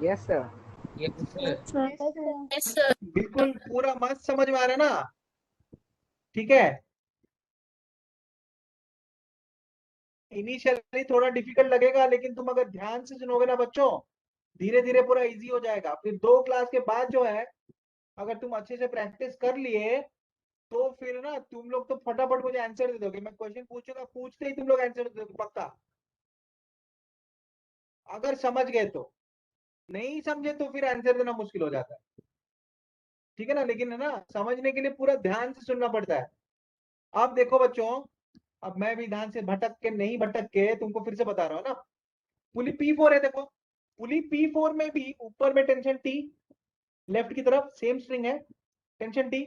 Speaker 5: yes sir.
Speaker 4: Yes sir.
Speaker 2: Yes, sir.
Speaker 3: Yes, sir.
Speaker 1: बिल्कुल पूरा मस्त समझ में आ रहा है ना, ठीक है। इनिशियली थोड़ा डिफिकल्ट लगेगा, लेकिन तुम अगर ध्यान से सुनोगे ना बच्चों, धीरे धीरे पूरा इजी हो जाएगा। फिर 2 क्लास के बाद जो है, अगर तुम अच्छे से प्रैक्टिस कर लिए, तो फिर ना तुम लोग तो फटाफट मुझे आंसर दे दोगे। मैं क्वेश्चन पूछूंगा, पूछते ही तुम लोग आंसर दे दोगे पक्का, अगर समझ गए तो। नहीं समझे तो फिर आंसर देना मुश्किल हो जाता है, ठीक है ना। लेकिन है ना, समझने के लिए पूरा ध्यान से सुनना पड़ता है। अब देखो बच्चों, अब मैं भी ध्यान से भटक के नहीं भटक के तुमको फिर से बता रहा हूँ ना। पुली P4 है देखो, पुली P4 में भी ऊपर में टेंशन T, लेफ्ट की तरफ सेम स्ट्रिंग है, टेंशन T।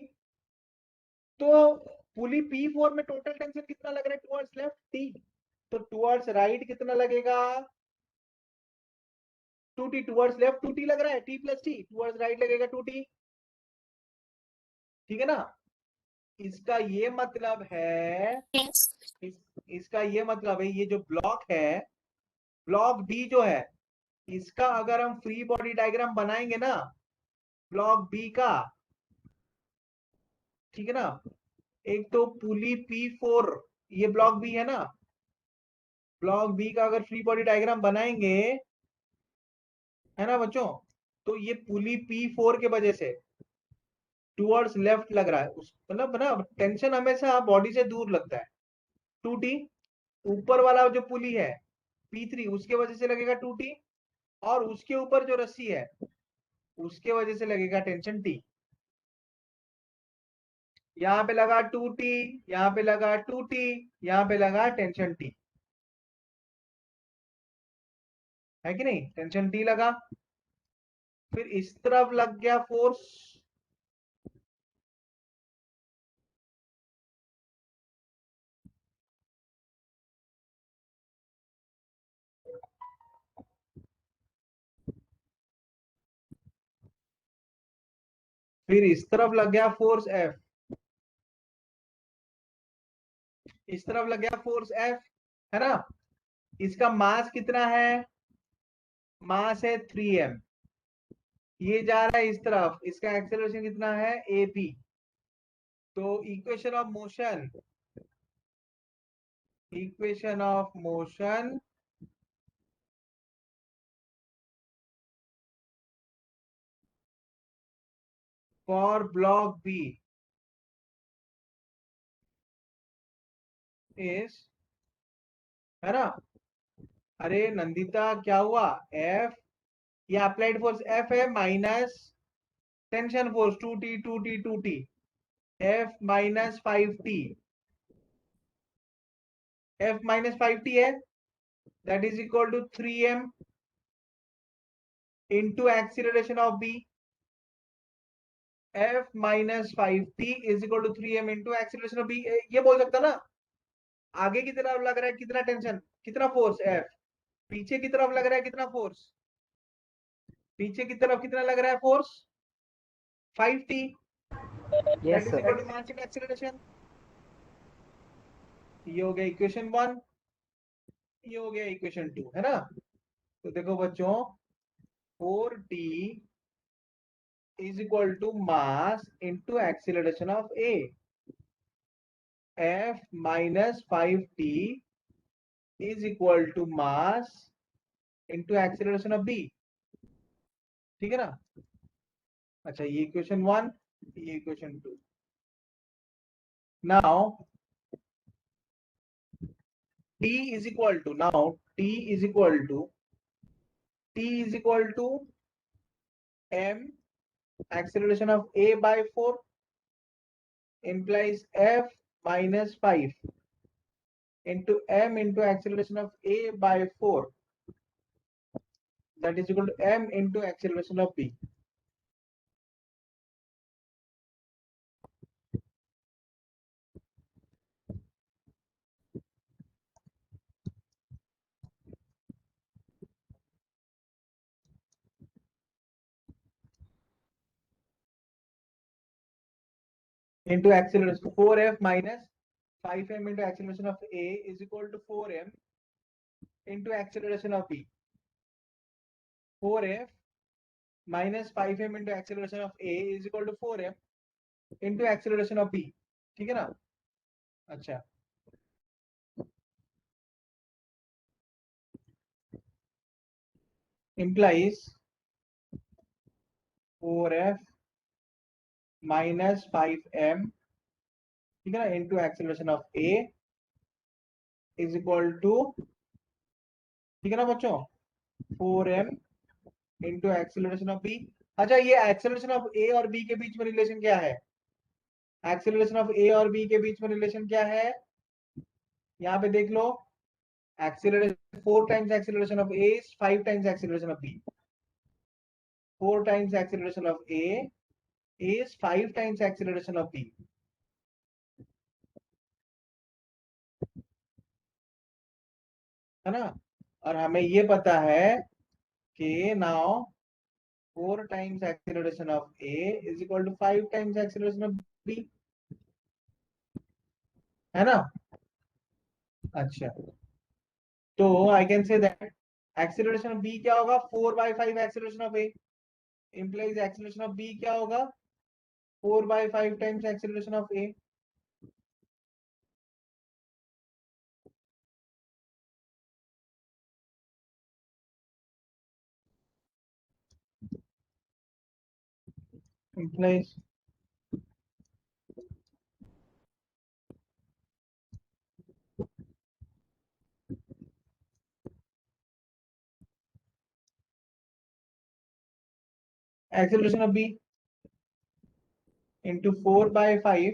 Speaker 1: तो पुली P4 में टोटल टेंशन कितना लग रहा है टुवर्ड्स लेफ्ट T, तो टुवर्ड्स राइट कितना लगेगा 2T, टुवर्ड्स लेफ्ट 2T लग रहा है, T plus T, towards right लगेगा 2T। ठीक है ना। इसका ये मतलब है
Speaker 3: Yes.
Speaker 1: इसका ये मतलब है ये जो ब्लॉक है, ब्लॉक बी जो है, इसका अगर हम फ्री बॉडी डायग्राम बनाएंगे ना ब्लॉक बी का, ठीक है ना, एक तो पुली P4, ये ब्लॉक बी है ना, ब्लॉक बी का अगर फ्री बॉडी डायग्राम बनाएंगे, है ना बच्चों, तो ये पुली P4 के वजह से टुवर्ड्स लेफ्ट लग रहा है, उस मतलब ना टेंशन हमेशा बॉडी से दूर लगता है। 2T ऊपर वाला जो पुली है P3 उसके वजह से लगेगा 2T, और उसके ऊपर जो रस्सी है उसके वजह से लगेगा टेंशन T। यहां पे लगा 2T, यहां पे लगा 2T, यहां पे लगा टेंशन T, है कि नहीं, टेंशन T लगा। फिर इस तरफ लग गया फोर्स, फिर इस तरफ लग गया फोर्स F, इस तरफ लग गया फोर्स F, है ना। इसका मास कितना है, मास है 3m, ये जा रहा है इस तरफ, इसका एक्सेलरेशन कितना है AP। तो equation of motion, equation of motion for block B is, है ना। अरे नंदिता क्या हुआ, F, ये अप्लाइड फोर्स F है minus tension force 2T 2T 2T, F minus 5T, F minus 5T है, that is equal to 3m into acceleration of B। F minus 5T is equal to 3m into acceleration of B। ये बोल सकता ना, आगे की तरफ लग रहा है कितना टेंशन, कितना फोर्स F, पीछे की तरफ लग रहा है कितना फोर्स, पीछे की तरफ कितना लग रहा है force 5T,
Speaker 5: yes
Speaker 1: that is
Speaker 5: sir.
Speaker 1: equal to mass into acceleration। ये हो गया इक्वेशन 1, ये हो गया इक्वेशन 2, है ना। तो देखो बच्चों 4T is equal to mass into acceleration of A, F minus 5T is equal to mass into acceleration of B, ठीक है ना। अच्छा ये इक्वेशन 1, ये equation 2। Now T is equal to, now T is equal to, T is equal to m acceleration of A by 4 implies F minus 5 into m into acceleration of A by 4, that is equal to m into acceleration of B। into acceleration 4F minus 5m into acceleration of A is equal to 4m into acceleration of B। 4F minus 5m into acceleration of A is equal to 4m into acceleration of B, ठीक है ना। अच्छा implies 4F minus 5m, ठीक है ना, into acceleration of A is equal to, ठीक है ना बच्चों, 4m into acceleration of B। अच्छा ये acceleration of A और B के बीच में रिलेशन क्या है, acceleration of A और B के बीच में रिलेशन क्या है, यहाँ पे देख लो, acceleration 4 times acceleration of A is 5 times acceleration of B. 4 times acceleration of A is 5 times acceleration of B. है ना? और हमें ये पता है कि now 4 times acceleration of A is equal to 5 times acceleration of B. है ना? अच्छा, तो I can say that acceleration of B क्या होगा? 4 by 5 acceleration of A implies acceleration of B क्या होगा? 4 by 5 times acceleration of A. Implies acceleration of B into 4 by 5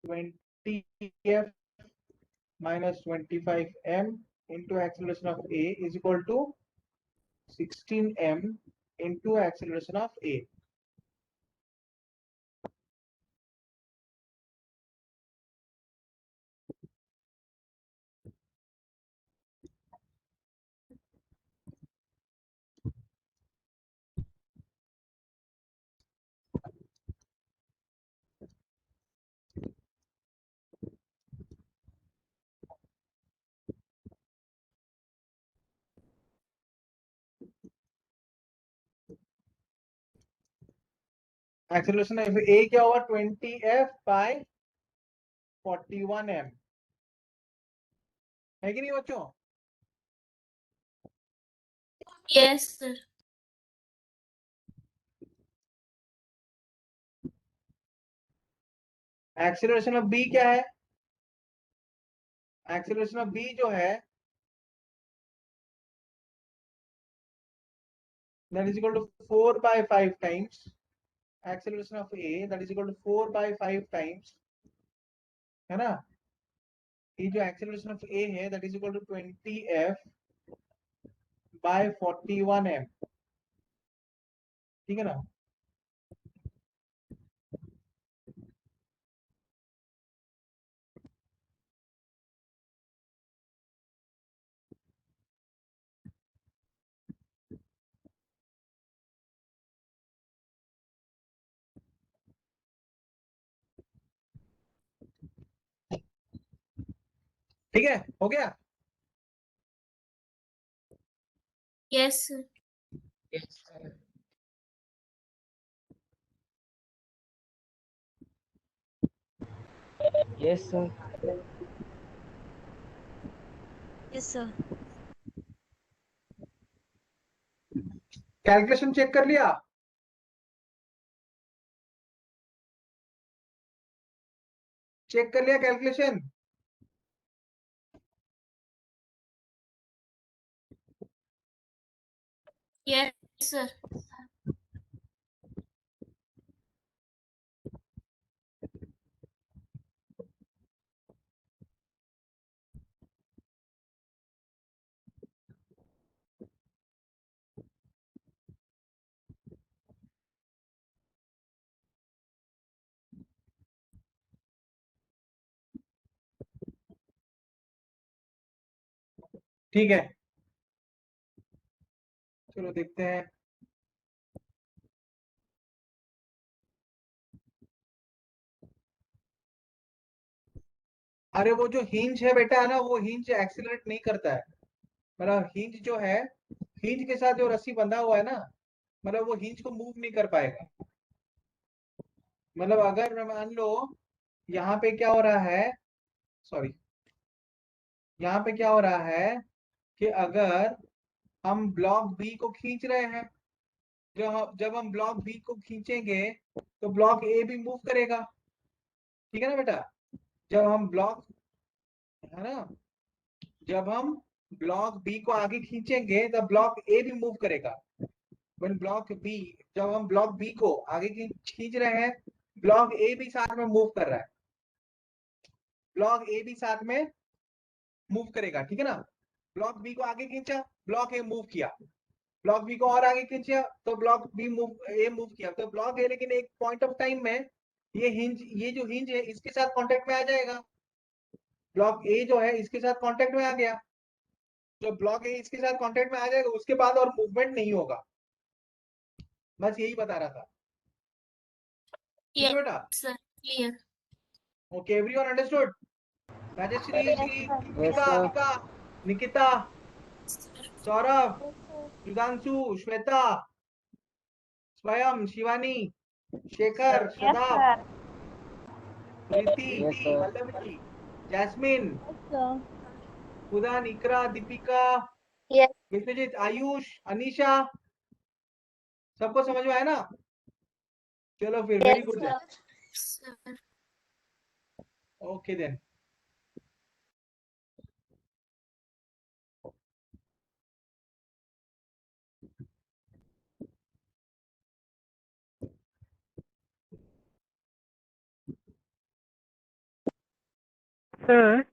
Speaker 1: 20f minus 25m into acceleration of A is equal to 16m into acceleration of A. Acceleration of A क्या होगा? 20f by 41m. है कि नहीं बच्चों?
Speaker 3: Yes, sir.
Speaker 1: Acceleration of B क्या है? Acceleration of B जो है that is equal to 4 by 5 times acceleration of A, that is equal to 4 by 5 times, है ना? ये जो acceleration of A है that is equal to 20f by 41m. ठीक है ना? ठीक है, हो गया?
Speaker 3: Yes, sir.
Speaker 4: Yes, sir.
Speaker 5: Yes sir.
Speaker 2: Yes, sir.
Speaker 1: Calculation check कर लिया? चेक कर लिया कैलकुलेशन?
Speaker 3: Yes, sir.
Speaker 1: ठीक है, चलो देखते हैं। अरे वो जो हिंज है बेटा है ना, वो हिंज एक्सीलरेट नहीं करता है। मतलब हिंज जो है, हिंज के साथ जो रस्सी बंधा हुआ है ना, मतलब वो हिंज को मूव नहीं कर पाएगा। मतलब अगर मान लो यहाँ पे क्या हो रहा है, सॉरी, यहाँ पे क्या हो रहा है कि अगर हम ब्लॉक बी को खींच रहे हैं, जब हम ब्लॉक बी को खींचेंगे तो ब्लॉक ए भी मूव करेगा। ठीक है ना बेटा? जब हम ब्लॉक, है ना, जब हम ब्लॉक बी को आगे खींचेंगे तब ब्लॉक ए भी मूव करेगा। व्हेन ब्लॉक बी, जब हम ब्लॉक बी को आगे खींच रहे हैं ब्लॉक ए भी साथ में मूव कर रहा है, ब्लॉक ए भी साथ में मूव करेगा, ठीक है ना। ब्लॉक बी को आगे खींचा, ब्लॉक ए मूव किया, ब्लॉक बी को और आगे खींचा तो ब्लॉक बी मूव ए मूव किया, तो ब्लॉक ए लेकिन एक पॉइंट ऑफ टाइम में ये जो हिंज है इसके साथ कांटेक्ट में आ जाएगा, ब्लॉक ए जो है इसके साथ कांटेक्ट में आ गया, जो ब्लॉक ए इसके साथ कांटेक्ट में आ जाएगा उसके बाद और मूवमेंट नहीं होगा, बस यही बता रहा था, ठीक है बेटा।
Speaker 3: Sir. Clear.
Speaker 1: Okay, everyone understood? Rajshree,
Speaker 5: yes
Speaker 1: Nikita,
Speaker 5: sir.
Speaker 1: Nikita, Saurabh, Yuganshu, Shweta, Swayam, Shivani, Shekhar, Shadab, Preeti,
Speaker 5: yes sir.
Speaker 1: Pallavi, Jasmine, Udan, Iqra, Deepika,
Speaker 2: Yes.
Speaker 1: Vishwajeet, Ayush, Anisha, सबको समझ में आया ना? चलो फिर, very good then,
Speaker 3: Sir.
Speaker 1: Okay then.
Speaker 6: Sir,